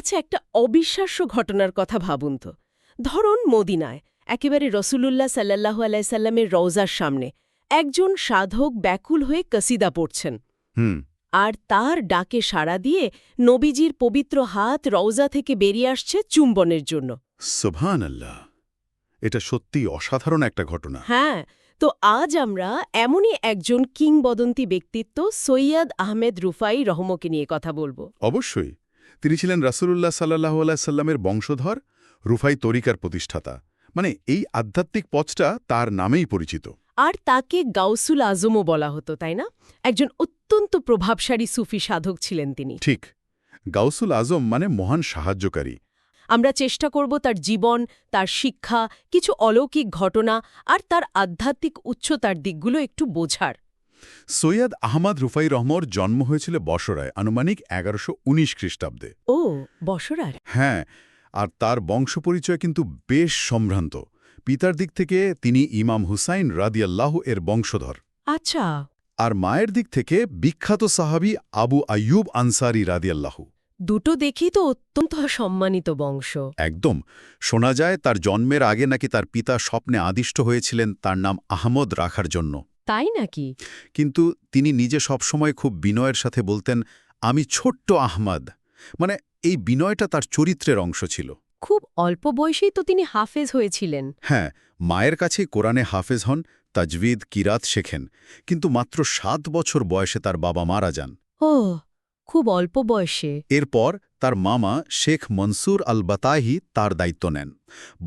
আচ্ছা, একটা অবিশ্বাস্য ঘটনার কথা ভাবুন তো। ধরুন মদিনায় একেবারে রসুলুল্লাহ সাল্লাল্লাহু আলাইহি সাল্লামের রওজার সামনে একজন সাধক ব্যাকুল হয়ে কসিদা পড়ছেন, হুম। আর তার ডাকে সাড়া দিয়ে নবীজির পবিত্র হাত রওজা থেকে বেরিয়ে আসছে চুম্বনের জন্য। সুবহানাল্লাহ, এটা সত্যিই অসাধারণ একটা ঘটনা। হ্যাঁ, তো আজ আমরা এমনই একজন কিংবদন্তি ব্যক্তিত্ব সৈয়দ আহমেদ রুফাই রহমকে নিয়ে কথা বলবো। অবশ্যই, তিনি ছিলেন রাসূলুল্লাহ সাল্লাল্লাহু আলাইহি সাল্লামের বংশধর, রুফাই তরিকার প্রতিষ্ঠাতা। মানে এই আধ্যাত্মিক পথটা তার নামেই পরিচিত। আর তাকে গাউসুল আজমও বলা হতো, তাই না? একজন অত্যন্ত প্রভাবশালী সুফি সাধক ছিলেন তিনি। ঠিক, গাউসুল আজম মানে মহান সাহায্যকারী। আমরা চেষ্টা করব তার জীবন, তার শিক্ষা, কিছু অলৌকিক ঘটনা আর তার আধ্যাত্মিক উচ্চতার দিকগুলো একটু বোঝার। সৈয়দ আহমদ রুফাই রহমর জন্ম হয়েছিল বসরায় আনুমানিক ১১১৯ খ্রিস্টাব্দে। ও, বসরার। হ্যাঁ, আর তার বংশপরিচয় কিন্তু বেশ সম্ভ্রান্ত। পিতার দিক থেকে তিনি ইমাম হুসাইন রাদিয়াল্লাহু এর বংশধর, আচ্ছা। আর মায়ের দিক থেকে বিখ্যাত সাহাবী আবু আইয়ুব আনসারী রাদিয়াল্লাহু। দুটো দেখি তো অত্যন্ত সম্মানিত বংশ। একদম। শোনা যায় তার জন্মের আগে নাকি তার পিতা স্বপ্নে আদিষ্ট হয়েছিলেন তার নাম আহমদ রাখার জন্য। তাই নাকি? কিন্তু তিনি নিজে সবসময় খুব বিনয়ের সাথে বলতেন, আমি ছোট্ট আহমদ। মানে এই বিনয়টা তার চরিত্রের অংশ ছিল। খুব অল্প বয়সেই তো তিনি হাফেজ হয়েছিলেন। হ্যাঁ, মায়ের কাছে কোরআনে হাফেজ হন, তাজভিদ কিরাত শেখেন, কিন্তু মাত্র ৭ বছর বয়সে তার বাবা মারা যান। ও, খুব অল্প বয়সে। এরপর তার মামা শেখ মনসুর আল বাতাহি তার দায়িত্ব নেন।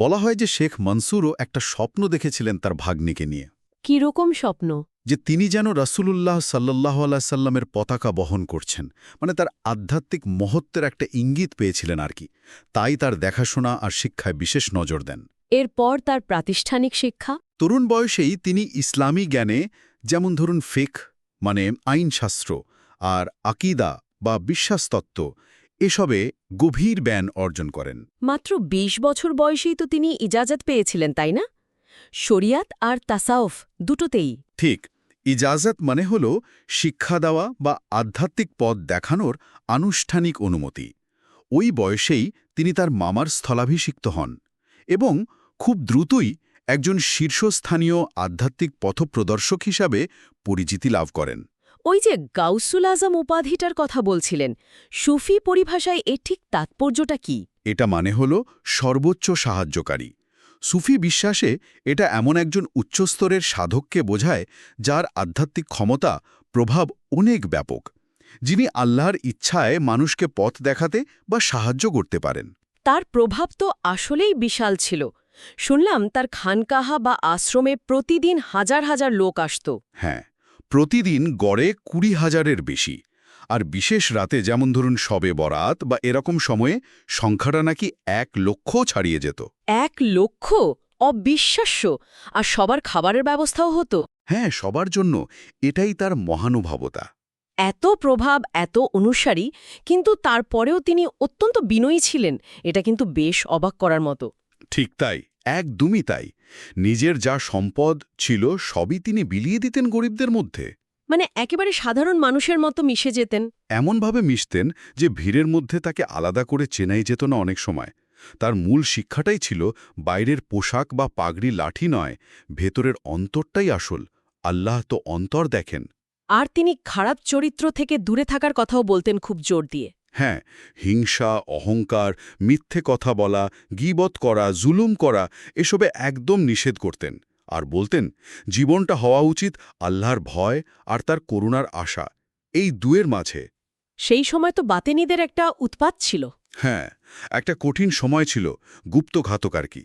বলা হয় যে শেখ মনসুরও একটা স্বপ্ন দেখেছিলেন তার ভাগ্নিকে নিয়ে, কিরকম স্বপ্ন? যে তিনি যেন রাসূলুল্লাহ সাল্লাল্লাহু আলাইহি সাল্লামের পতাকা বহন করছেন। মানে তার আধ্যাত্মিক মহত্বের একটা ইঙ্গিত পেয়েছিলেন আর কি। তাই তার দেখাশোনা আর শিক্ষায় বিশেষ নজর দেন। এরপর তার প্রাতিষ্ঠানিক শিক্ষা? তরুণ বয়সেই তিনি ইসলামী জ্ঞানে, যেমন ধরুন ফিকহ মানে আইনশাস্ত্র, আর আকিদা বা বিশ্বাসতত্ত্ব, এসবে গভীর জ্ঞান অর্জন করেন। মাত্র ২০ বছর বয়সেই তো তিনি ইজাজত পেয়েছিলেন, তাই না? শরিয়াত আর তাসাউফ দুটোতেই। ঠিক, ইজাজত মানে হল শিক্ষা দেওয়া বা আধ্যাত্মিক পথ দেখানোর আনুষ্ঠানিক অনুমতি। ওই বয়সেই তিনি তার মামার স্থলাভিষিক্ত হন এবং খুব দ্রুতই একজন শীর্ষস্থানীয় আধ্যাত্মিক পথপ্রদর্শক হিসাবে পরিচিতি লাভ করেন। ওই যে গাউসুল আজম উপাধিটার কথা বলছিলেন, সুফি পরিভাষায় এর ঠিক তাৎপর্যটা কি? এটা মানে হল সর্বোচ্চ সাহায্যকারী। সুফি বিশ্বাসে এটা এমন একজন উচ্চস্তরের সাধককে বোঝায় যার আধ্যাত্মিক ক্ষমতা, প্রভাব অনেক ব্যাপক, যিনি আল্লাহর ইচ্ছায় মানুষকে পথ দেখাতে বা সাহায্য করতে পারেন। তার প্রভাব তো আসলেই বিশাল ছিল। শুনলাম তার খানকাহা বা আশ্রমে প্রতিদিন হাজার হাজার লোক আসত। হ্যাঁ, প্রতিদিন গড়ে ২০,০০০-এর বেশি। আর বিশেষ রাতে, যেমন ধরুন শবে বরাত বা এরকম সময়ে, সংখ্যাটা নাকি ১,০০,০০০ ছাড়িয়ে যেত। ১,০০,০০০? অবিশ্বাস্য! আর সবার খাবারের ব্যবস্থাও হতো? হ্যাঁ, সবার জন্য। এটাই তার মহানুভবতা। এত প্রভাব, এত অনুসারী, কিন্তু তারপরেও তিনি অত্যন্ত বিনয়ী ছিলেন। এটা কিন্তু বেশ অবাক করার মতো। ঠিক তাই, একদমই তাই। নিজের যা সম্পদ ছিল সবই তিনি বিলিয়ে দিতেন গরিবদের মধ্যে। মানে একেবারে সাধারণ মানুষের মতো মিশে যেতেন। এমনভাবে মিশতেন যে ভিড়ের মধ্যে তাকে আলাদা করে চেনাই যেত না অনেক সময়। তার মূল শিক্ষাটাই ছিল বাইরের পোশাক বা পাগড়ি লাঠি নয়, ভেতরের অন্তরটাই আসল। আল্লাহ তো অন্তর দেখেন। আর তিনি খারাপ চরিত্র থেকে দূরে থাকার কথাও বলতেন খুব জোর দিয়ে। হ্যাঁ, হিংসা, অহংকার, মিথ্যে কথা বলা, গীবত করা, জুলুম করা, এসবে একদম নিষেধ করতেন। আর বলতেন জীবনটা হওয়া উচিত আল্লাহর ভয় আর তার করুণার আশা, এই দুয়ের মাঝে। সেই সময় তো বাতেনিদের একটা উৎপাত ছিল। হ্যাঁ, একটা কঠিন সময় ছিল, গুপ্তঘাতক আর কি।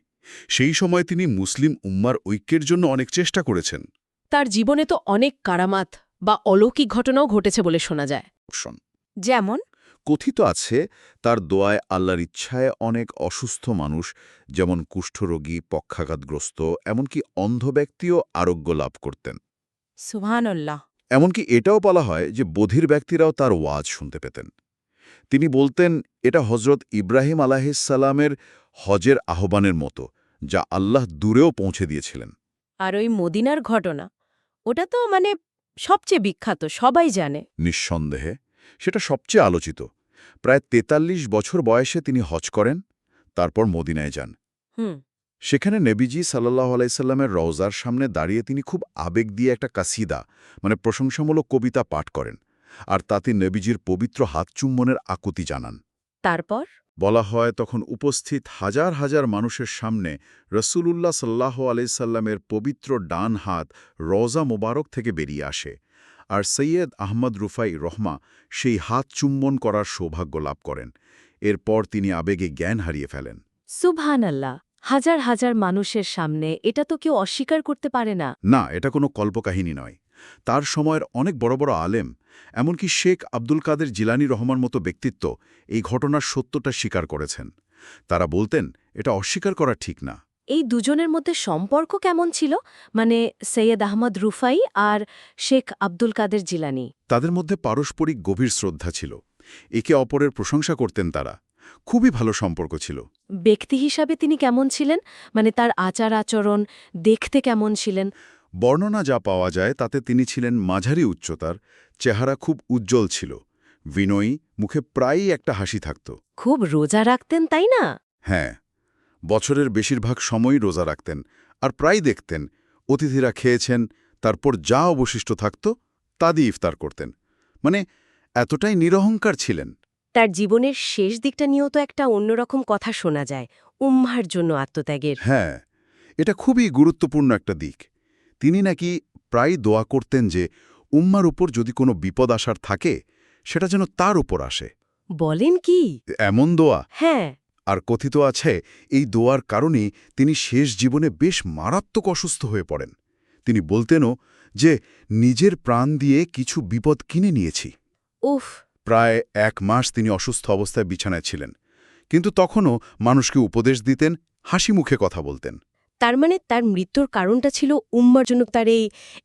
সেই সময় তিনি মুসলিম উম্মার ঐক্যের জন্য অনেক চেষ্টা করেছেন। তার জীবনে তো অনেক কারামাত বা অলৌকিক ঘটনাও ঘটেছে বলে শোনা যায়। যেমন? কথিত আছে তার দোয়ায়, আল্লাহর ইচ্ছায় অনেক অসুস্থ মানুষ, যেমন কুষ্ঠরোগী, পক্ষাঘাতগ্রস্ত, এমনকি অন্ধ ব্যক্তিও আরোগ্য লাভ করতেন। সুবহানাল্লাহ। এমনকি এটাও বলা হয় যে বধির ব্যক্তিরাও তার ওয়াজ শুনতে পেতেন। তিনি বলতেন এটা হজরত ইব্রাহিম আলাইহিসসালামের হজের আহ্বানের মতো, যা আল্লাহ দূরেও পৌঁছে দিয়েছিলেন। আর ওই মদিনার ঘটনা, ওটা তো মানে সবচেয়ে বিখ্যাত, সবাই জানে। নিঃসন্দেহে সেটা সবচেয়ে আলোচিত। প্রায় ৪৩ বছর বয়সে তিনি হজ করেন, তারপর মদিনায় যান। হুম। সেখানে নবীজি সাল্লাল্লাহু আলাইহি সাল্লামের রওজার সামনে দাঁড়িয়ে তিনি খুব আবেগ দিয়ে একটা কাসিদা প্রশংসামূলক কবিতা পাঠ করেন, আর তাতে নবীজির পবিত্র হাত চুম্বনের আকুতি জানান। তারপর? বলা হয় তখন উপস্থিত হাজার হাজার মানুষের সামনে রসূলুল্লাহ সাল্লাল্লাহু আলাইহি সাল্লামের পবিত্র ডান হাত রওজা মোবারক থেকে বেরিয়ে আসে, আর সৈয়দ আহমদ রুফাই রহমা সেই হাত চুম্বন করার সৌভাগ্য লাভ করেন। এরপর তিনি আবেগে জ্ঞান হারিয়ে ফেলেন। সুবহানাল্লাহ, হাজার হাজার মানুষের সামনে এটা তো কেউ অস্বীকার করতে পারে না। না, এটা কোনো কল্পকাহিনী নয়। তার সময়ের অনেক বড় বড় আলেম, এমনকি শেখ আব্দুল কাদের জিলানী রহমান মতো ব্যক্তিত্ব এই ঘটনার সত্যটা স্বীকার করেছেন। তারা বলতেন এটা অস্বীকার করা ঠিক না। এই দুজনের মধ্যে সম্পর্ক কেমন ছিল? মানে সৈয়দ আহমদ রুফাই আর শেখ আব্দুল কাদের জিলানী। তাদের মধ্যে পারস্পরিক গভীর শ্রদ্ধা ছিল, একে অপরের প্রশংসা করতেন তারা। খুবই ভালো সম্পর্ক ছিল। ব্যক্তি হিসাবে তিনি কেমন ছিলেন? মানে তার আচার আচরণ দেখতে কেমন ছিলেন? বর্ণনা যা পাওয়া যায় তাতে তিনি ছিলেন মাঝারি উচ্চতার, চেহারা খুব উজ্জ্বল ছিল, বিনয়ী, মুখে প্রায়ই একটা হাসি থাকত। খুব রোজা রাখতেন, তাই না? হ্যাঁ, বছরের বেশিরভাগ সময়ই রোজা রাখতেন, আর প্রায় দেখতেন অতিথিরা খেয়েছেন, তারপর যা অবশিষ্ট থাকত তা দিয়ে ইফতার করতেন। মানে এতটাই নিরহংকার ছিলেন। তার জীবনের শেষ দিকটা নিয়েও তো একটা অন্যরকম কথা শোনা যায়, উম্মার জন্য আত্মত্যাগের। হ্যাঁ, এটা খুবই গুরুত্বপূর্ণ একটা দিক। তিনি নাকি প্রায় দোয়া করতেন যে উম্মার উপর যদি কোনো বিপদ আসার থাকে সেটা যেন তার উপর আসে। বলেন কি? এমন দোয়া। হ্যাঁ। আর কথিত আছে এই দোয়ার কারণেই তিনি শেষ জীবনে বেশ মারাত্মক অসুস্থ হয়ে পড়েন। তিনি বলতেনও যে নিজের প্রাণ দিয়ে কিছু বিপদ কিনে নিয়েছি। উফ। প্রায় ১ মাস তিনি অসুস্থ অবস্থায় বিছানায় ছিলেন, কিন্তু তখনও মানুষকে উপদেশ দিতেন, হাসি মুখে কথা বলতেন। তার মানে তার মৃত্যুর কারণটা ছিল উম্মার জন্য তার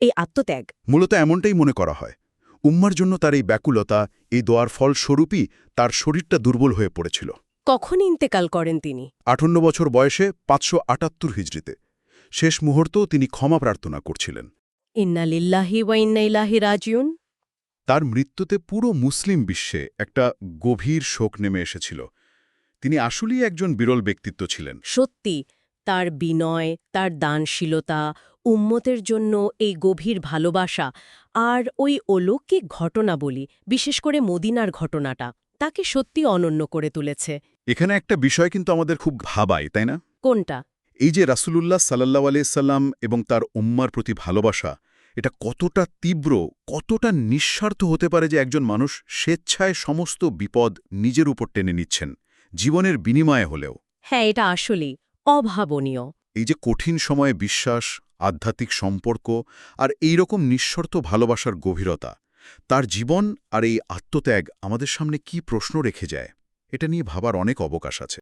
এই আত্মত্যাগ। মূলত এমনটাই মনে করা হয়। উম্মার জন্য তার এই ব্যাকুলতা, এই দোয়ার ফলস্বরূপই তার শরীরটা দুর্বল হয়ে পড়েছিল। কখন ইন্তেকাল করেন তিনি? ৫৮ বছর বয়সে ৫৭৮ হিজরিতে। শেষ মুহূর্তেও তিনি ক্ষমা প্রার্থনা করছিলেন। ইন্না লিল্লাহি ওয়া ইন্না ইলাইহি রাজিউন। তার মৃত্যুতে পুরো মুসলিম বিশ্বে একটা গভীর শোক নেমে এসেছিল। তিনি আসলেই একজন বিরল ব্যক্তিত্ব ছিলেন। সত্যি, তার বিনয়, তার দানশীলতা, উম্মতের জন্য এই গভীর ভালোবাসা আর ওই অলৌকিক ঘটনাবলী, বিশেষ করে মদিনার ঘটনাটা, তাকে সত্যি অনন্য করে তুলেছে। এখানে একটা বিষয় কিন্তু আমাদের খুব ভাবায়, তাই না? কোনটা? এই যে রাসূলুল্লাহ সাল্লাল্লাহু আলাইহি সাল্লাম এবং তার উম্মার প্রতি ভালোবাসা, এটা কতটা তীব্র, কতটা নিঃস্বার্থ হতে পারে যে একজন মানুষ স্বেচ্ছায় সমস্ত বিপদ নিজের উপর টেনে নিচ্ছেন, জীবনের বিনিময়ে হলেও। হ্যাঁ, এটা আসলেই অভাবনীয়। এই যে কঠিন সময়ে বিশ্বাস, আধ্যাত্মিক সম্পর্ক আর এইরকম নিঃশর্ত ভালোবাসার গভীরতা, তার জীবন আর এই আত্মত্যাগ আমাদের সামনে কি প্রশ্ন রেখে যায়, এটা নিয়ে ভাবার অনেক অবকাশ আছে।